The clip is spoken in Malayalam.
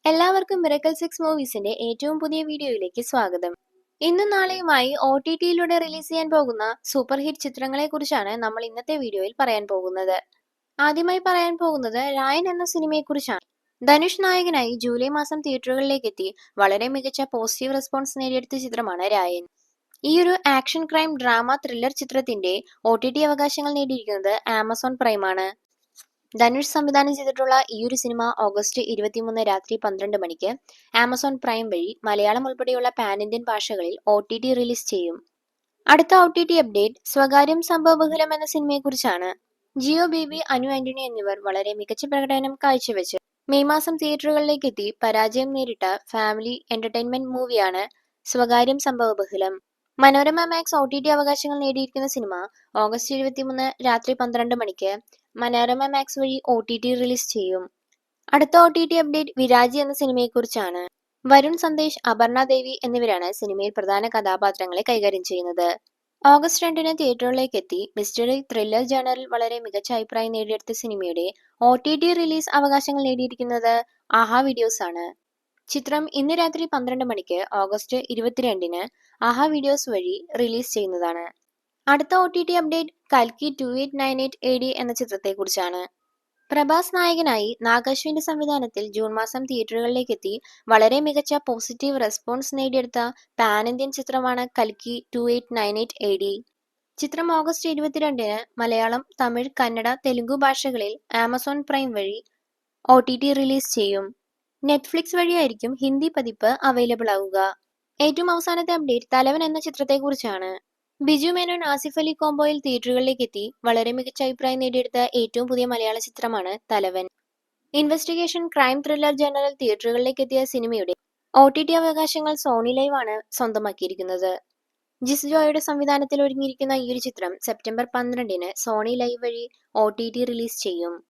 എല്ലാവർക്കും മിറക്കിൾ 6 മൂവീസിന്റെ ഏറ്റവും പുതിയ വീഡിയോയിലേക്ക് സ്വാഗതം. ഇന്നും നാളെയുമായി OTTയിലൂടെ റിലീസ് ചെയ്യാൻ പോകുന്ന സൂപ്പർ ഹിറ്റ് ചിത്രങ്ങളെക്കുറിച്ചാണ് നമ്മൾ ഇന്നത്തെ വീഡിയോയിൽ പറയാൻ പോകുന്നത്. ആദ്യമായി പറയാൻ പോകുന്നത് രായൻ എന്ന സിനിമയെക്കുറിച്ചാണ്. ധനുഷ് നായകനായി ജൂലൈ മാസം തിയേറ്ററുകളിലേക്ക് എത്തി വളരെ മികച്ച പോസിറ്റീവ് റെസ്പോൺസ് നേടിയെടുത്ത ചിത്രമാണ് രായൻ. ഈ ഒരു ആക്ഷൻ ക്രൈം ഡ്രാമ ത്രില്ലർ ചിത്രത്തിന്റെ OTT അവകാശങ്ങൾ നേടിയിരിക്കുന്നത് ആമസോൺ പ്രൈമാണ്. ധനുഷ് സംവിധാനം ചെയ്തിട്ടുള്ള ഈ ഒരു സിനിമ ഓഗസ്റ്റ് 23 രാത്രി 12 മണിക്ക് ആമസോൺ പ്രൈം വഴി മലയാളം ഉൾപ്പെടെയുള്ള പാൻ ഇന്ത്യൻ ഭാഷകളിൽ OTT റിലീസ് ചെയ്യും. അടുത്ത OTT അപ്ഡേറ്റ് സ്വകാര്യം സംഭവബഹുലം എന്ന സിനിമയെക്കുറിച്ചാണ്. ജിയോ ബേബി, അനു ആന്റണി എന്നിവർ വളരെ മികച്ച പ്രകടനം കാഴ്ചവെച്ച് മെയ് മാസം തിയേറ്ററുകളിലേക്ക് എത്തി പരാജയം നേരിട്ട ഫാമിലി എന്റർടൈൻമെന്റ് മൂവിയാണ് സ്വകാര്യം സംഭവബഹുലം. മനോരമ മാക്സ് OTT അവകാശങ്ങൾ നേടിയിരിക്കുന്ന സിനിമ ഓഗസ്റ്റ് 23 രാത്രി 12 മണിക്ക് മനോരമ മാക്സ് വഴി OTT റിലീസ് ചെയ്യും. അടുത്ത OTT അപ്ഡേറ്റ് വിരാജി എന്ന സിനിമയെക്കുറിച്ചാണ്. വരുൺ സന്ദേശ്, അപർണ ദേവി എന്നിവരാണ് സിനിമയിൽ പ്രധാന കഥാപാത്രങ്ങളെ കൈകാര്യം ചെയ്യുന്നത്. ഓഗസ്റ്റ് 2 തിയേറ്ററുകളിലേക്ക് എത്തി മിസ്റ്ററി ത്രില്ലർ ജേണറിൽ വളരെ മികച്ച അഭിപ്രായം നേടിയെടുത്ത സിനിമയുടെ OTT റിലീസ് അവകാശങ്ങൾ നേടിയിരിക്കുന്നത് ആഹാ വീഡിയോസ് ആണ്. ചിത്രം ഇന്ന് രാത്രി 12 മണിക്ക് ഓഗസ്റ്റ് 22 ആഹാ വീഡിയോസ് വഴി റിലീസ് ചെയ്യുന്നതാണ്. അടുത്ത OTT അപ്ഡേറ്റ് കൽക്കി 2898 AD എന്ന ചിത്രത്തെക്കുറിച്ചാണ്. പ്രഭാസ് നായകനായി നാഗശ്വിന്റെ സംവിധാനത്തിൽ ജൂൺ മാസം തിയേറ്ററുകളിലേക്ക് എത്തി വളരെ മികച്ച പോസിറ്റീവ് റെസ്പോൺസ് നേടിയെടുത്ത പാൻ ഇന്ത്യൻ ചിത്രമാണ് കൽക്കി 2898 AD. ചിത്രം ഓഗസ്റ്റ് 22 മലയാളം, തമിഴ്, കന്നഡ, തെലുങ്കു ഭാഷകളിൽ ആമസോൺ പ്രൈം വഴി OTT റിലീസ് ചെയ്യും. നെറ്റ്ഫ്ലിക്സ് വഴിയായിരിക്കും ഹിന്ദി പതിപ്പ് അവൈലബിൾ ആവുക. ഏറ്റവും അവസാനത്തെ അപ്ഡേറ്റ് തലവൻ എന്ന ചിത്രത്തെക്കുറിച്ചാണ്. ബിജു മേനോൻ, ആസിഫ് അലി കോംബോയിൽ തിയേറ്ററുകളിലേക്ക് എത്തി വളരെ മികച്ച അഭിപ്രായം നേടിയെടുത്ത ഏറ്റവും പുതിയ മലയാള ചിത്രമാണ് തലവൻ. ഇൻവെസ്റ്റിഗേഷൻ ക്രൈം ത്രില്ലർ ജേണറിൽ തിയേറ്ററുകളിലേക്ക് എത്തിയ സിനിമയുടെ OTT അവകാശങ്ങൾ സോണി ലൈവ് ആണ് സ്വന്തമാക്കിയിരിക്കുന്നത്. ജിസ് ജോയുടെ സംവിധാനത്തിൽ ഒരുങ്ങിയിരിക്കുന്ന ഈ ഒരു ചിത്രം സെപ്റ്റംബർ 12 സോണി ലൈവ് വഴി OTT റിലീസ് ചെയ്യും.